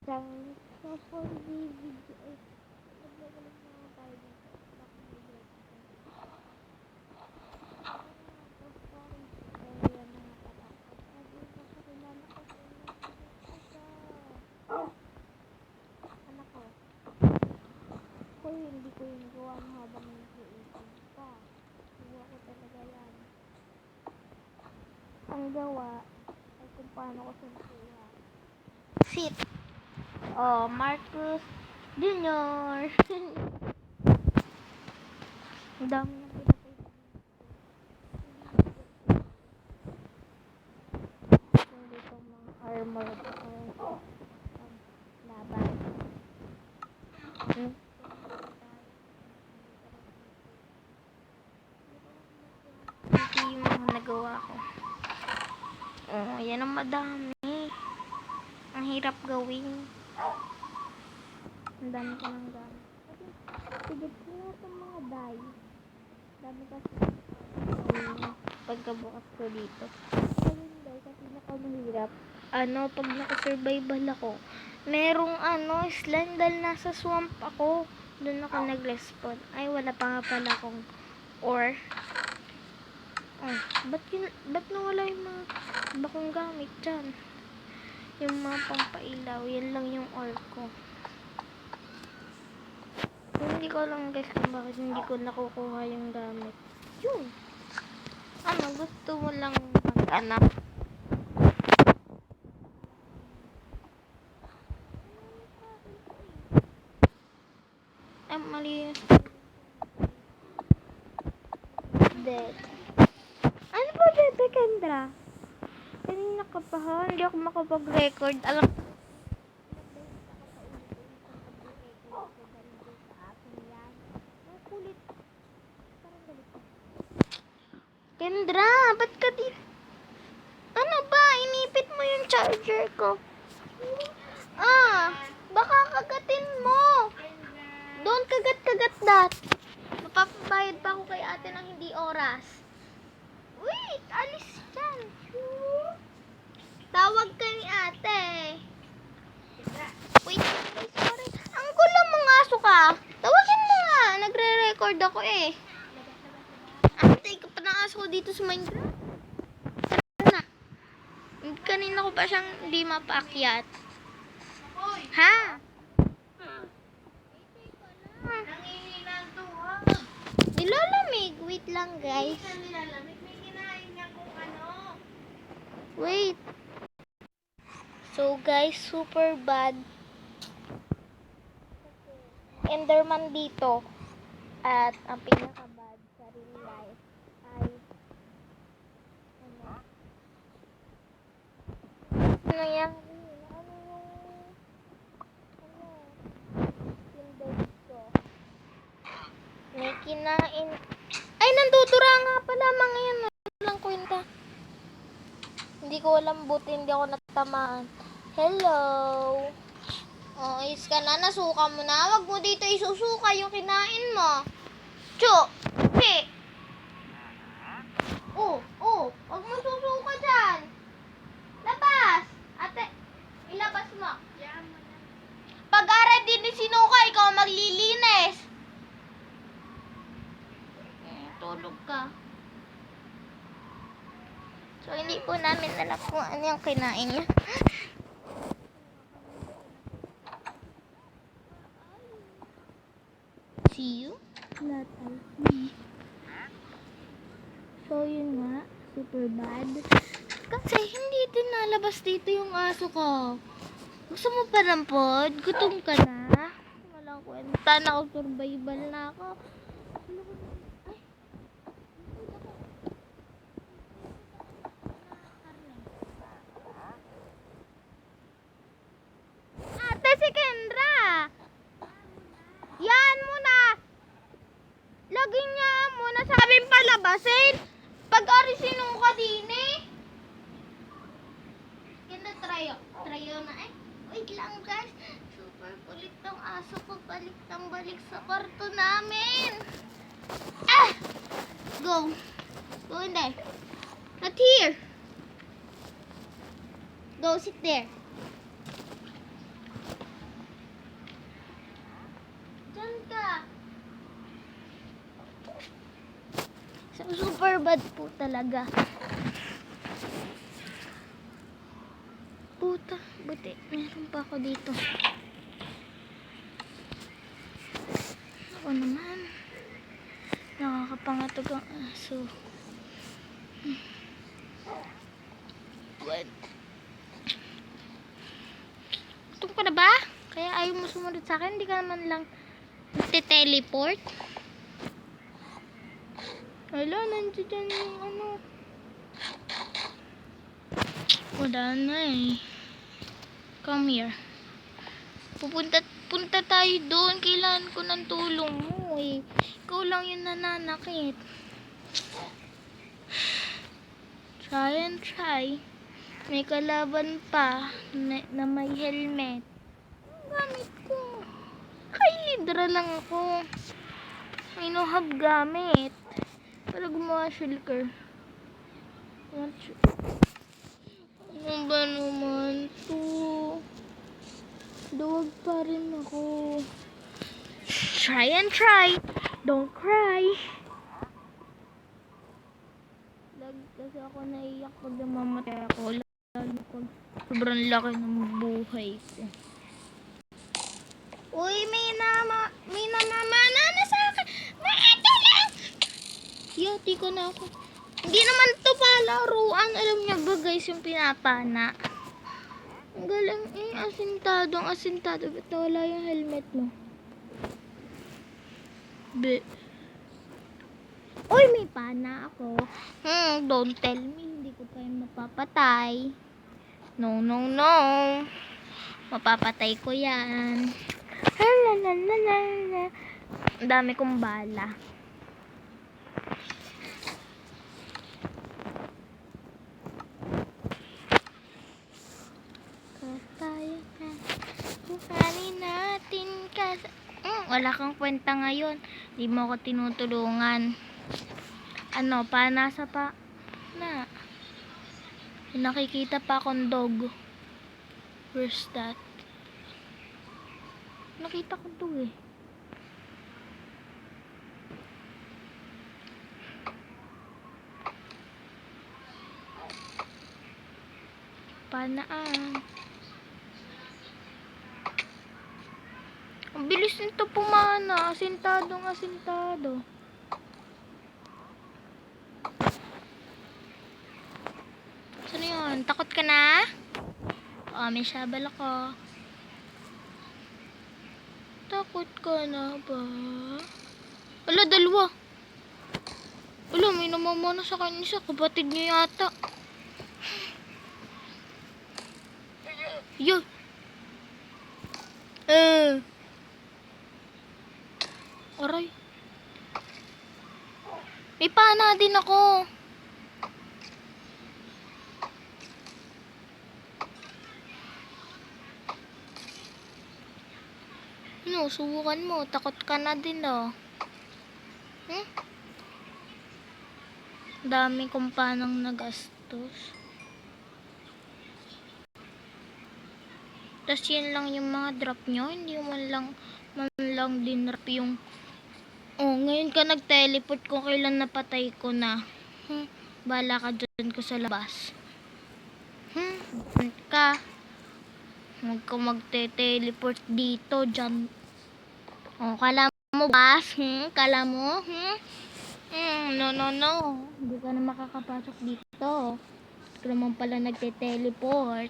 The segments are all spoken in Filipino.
Isang for the video ay nagagaling na tayo dito. Kaya mga katakot. Sabi ko sa kilala ko sa anak ko. Kung hindi ko yung gawa habang nag-iisip pa. Gawa ko talaga yan. Ang gawa ay kung paano ko siya nakuha. Sit! Oh, Marcus Junior. Ang dami na pinapay. Hindi itong mga armor laban. Ito yung mga nagawa ko. Oh, yan ang madami. Ang hirap gawin. Ang dami ko ng gamit. Sige, sila sa mga dye. Dami kasi pagkabukas ko dito. Ayun guys, ang pinakamahirap. Pag naka-survival ako, merong slime dahil nasa swamp ako. Doon ako nag-respawn. Ay, wala pa nga pala akong ore. Oh, ba't nawala yung mga iba kong gamit dyan? Yung mga pampailaw, yan lang yung ore ko. Hindi ko alam guys kung bakit hindi ko nakukuha yung gamit. Yun. Gusto mo lang mag-anak. Ay, mali yun. Dead. Ano ba, Bebe Kendra? Kanina ka pa ha? Hindi ako makapag-record. Alam Kendra, ba't ka di... Ano ba? Inipit mo yung charger ko. Baka kagatin mo. Don't kagat-kagat that. Mapapabayad pa ako kay ate ng hindi oras. Wait, alis dyan. Tawag ka ni ate. Wait, sorry. Ang gulo mong aso ka. Tawagin mo nga. Nagre-record ako eh. Ate, ka pa ng aso ko dito sa Minecraft. Tara na. Kanina ko pa siyang hindi mapaakyat. Ha? Nilalamig. Wait lang guys. Wait. So guys, super bad. Enderman dito. At ang pinaka-bad sa real life ay ano yan? Yung dog ko. May kinain. Ay, nandudura nga pala mga yan. Walang kwenta. Hindi ko alam, buti hindi ako natamaan. Hello. Oh, is ka na. Nasuka mo na. Wag mo dito isusuka yung kinain mo. Cho! Hey! Wag mo susuka dyan. Labas! Ate, ilabas mo. Pag-aral din ni sinuka, ikaw maglilinis. Tulog ka. So, hindi po namin alam kung ano yung kinain niya. See you? Not I see. So, yun nga. Super bad. Kasi, hindi din nalabas dito yung aso ko. Gusto mo pa ng pod? Gutom ka na? Walang kwenta na ako. Survival na ako. Ate, si Kendra! Yan mo na! Laging niya mo na sabing palabasin. Pag-ari sinuka din eh. Kenda trayo na eh. Wait lang guys. Super kulit tong aso ko. Balik sa kwarto namin. Go. Go in there. Not here. Go sit there. Super bad po talaga. Puta, buti. Meron pa ako dito. Ako naman. Nakakapangatog ang aso. What? Gutom ka na ba? Kaya ayaw mo sumunod sa akin? Hindi ka naman lang teleport. Wala, nandiyan yung ano. Wala na eh. Come here. Punta tayo doon. Kailangan ko ng tulong mo eh. Ikaw lang yung nananakit. Try and try. May kalaban pa na may helmet. Ang gamit ko. Kay Hydra lang ako. I know have gamit. Para gumawa shulker. Ano ba naman to? Duwag pa rin ako. Try and try. Don't cry. Kasi ako naiyak pag namamatay ako. Lalo pag sobrang laki ng buhay ko. Uy, may namamana na sa akin. May ito lang. Yati ko na ako. Hindi naman to palaruan. Alam niya ba guys yung pinapana? Ang galing eh. Asintado. Ba't nawala yung helmet mo? Uy, may pana ako. Don't tell me. Hindi ko pa yung mapapatay. No. Mapapatay ko yan. Ang dami kong bala. Kaya ka. Kuhanin natin kasi. Wala kang kwenta ngayon. Di mo ako tinutulungan. Ano, panasa pa na. Nakikita pa akong dog. Where's that? Nakita ko to eh. Panaan. Ang bilis nito pumana. Asintado. Saan yun? Takot ka na? May sabal ako. Takot ka na ba? Ala, dalawa. Ala, may namamana sa kanya isa. Kapatid niya yata. Yun. Aray. May pana din ako. Ano, subukan mo. Takot ka na din, oh. Dami kong panang nagastos. Tapos yan lang yung mga drop nyo. Hindi man lang din drop yung... Oh, ngayon ka nag-teleport kung kailan napatay ko na. Bala ka dyan ko sa labas. Ka. Huwag ka magte-teleport dito dyan. Oh, kala mo bas? Kala mo? No. Hindi ka na makakapasok dito. Hindi ka naman pala nagte-teleport.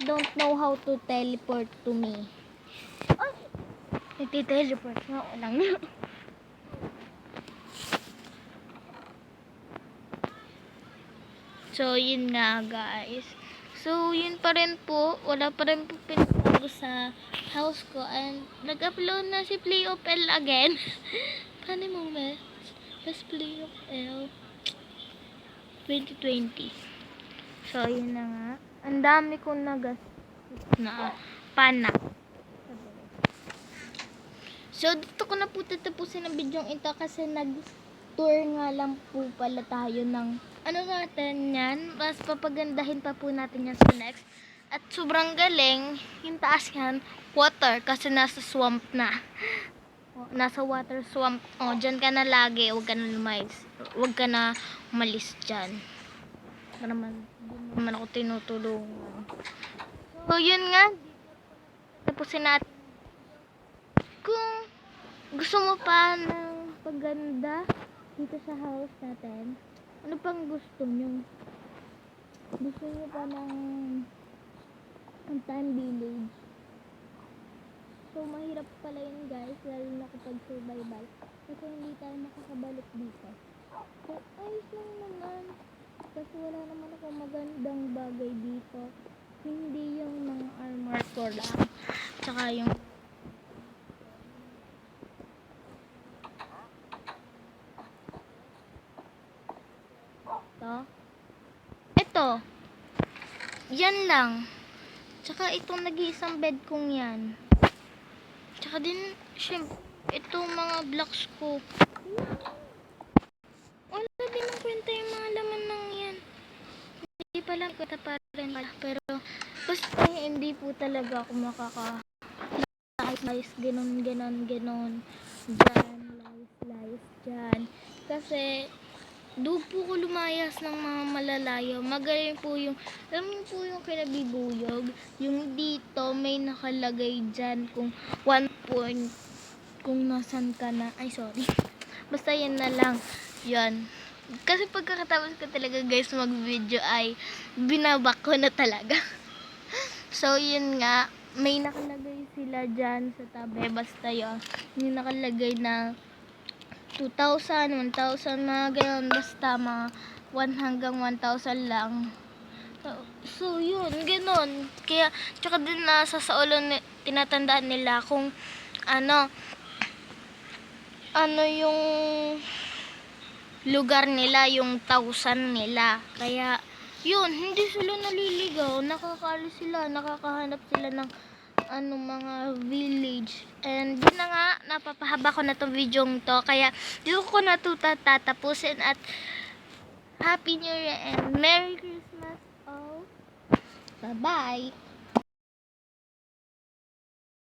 Don't know how to teleport to me. Ay! Nagte-teleport nga ako lang. So, yun nga guys. So, yun pa rin po. Wala pa rin po pinagbago sa house ko. And, nag-upload na si Play of L again. Funny moment. Let's Play of L 2020. So, yun na nga. Ang dami kong na pana. So, dito ko na po tatapusin ang video ito kasi nag-tour nga lang po pala tayo ng ano natin yan. Mas papagandahin pa po natin yan sa next. At sobrang galing. Yung taas yan, water kasi nasa swamp na. Nasa water swamp. Dyan ka na lagi. Huwag ka na lumayas. Huwag ka na umalis dyan. Para naman, hindi naman ako tinutulungan. So, yun nga. Tapusin natin. Kung gusto mo pa ng paganda dito sa house natin, ano pang gusto nyo? Gusto nyo pa ng time village? So, mahirap pala yun guys, lalo na kapag survival. Kasi hindi tayo makakabalik dito. So, ayos lang naman. Kasi wala naman ako magandang bagay dito. Hindi yung mga armor ko lang. Tsaka yung ito. Yan lang. Tsaka itong nag-iisang bed kong yan. Tsaka din, syempre, itong mga blocks ko. Wala din ang kwenta yung mga laman ng yan. Hindi pala kwenta pa rin pala. Pero, basta hindi po talaga ako lies, ganon. Dyan, lies, dyan. Kasi, doon po ko lumayas ng mga malalayo. Magaling po yung, alam niyo po yung kinabibuyog. Yung dito, may nakalagay dyan kung 1 point, kung nasan ka na. Ay, sorry. Basta yan na lang. Yan. Kasi pagkakatapos ko talaga guys mag-video ay binabak ko na talaga. So, yun nga. May nakalagay sila dyan sa tabi. Basta yun. Yung nakalagay na 2,000, 1,000, mga gayon. Basta mga 1 hanggang 1,000 lang. So, yun. Ganon. Kaya, tsaka din nasa sa ulo tinatandaan nila kung ano yung lugar nila, yung 1,000 nila. Kaya, yun, hindi sila naliligaw. Nakakaalis sila, nakakahanap sila ng mga village. And yun na nga, napapahaba ko na tong video to. Kaya, dito ko na ito tatapusin. At Happy New Year and Merry Christmas all. Bye-bye.